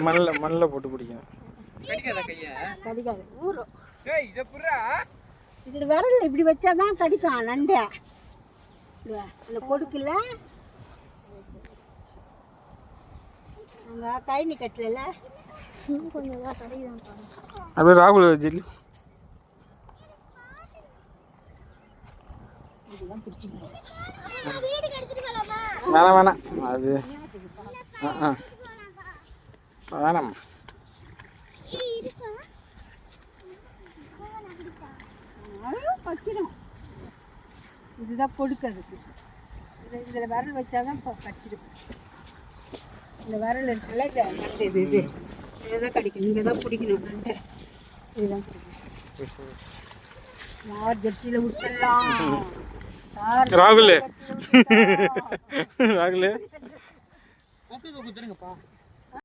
மண்ணில் போட்டு பிடிக்கணும். கடிக்காது ஊறும். இது விரல் இப்படி வச்சாதான் கடிக்கும் நண்டை. அந்த கொடுக்கல நாங்கள் கைனி கட்டல கொஞ்சம் தான் கடிதான். அப்படியே ராகுல் ஜெல்லி வேணாம் அது வேணாம். இதுதான் கொடுக்கிறதுக்கு. இதில் விரல் வச்சாதான் இப்போ கடிச்சிடும். இந்த விரல் இருக்குல்ல இது இதுதான் கடிக்கணும். இங்கே தான் பிடிக்கணும் நண்டை. இதுதான் பிடிக்கணும். யார் ஜட்டியில் விட்டுடலாம். ராகுல் ராகுல் குத்துருங்கப்பா.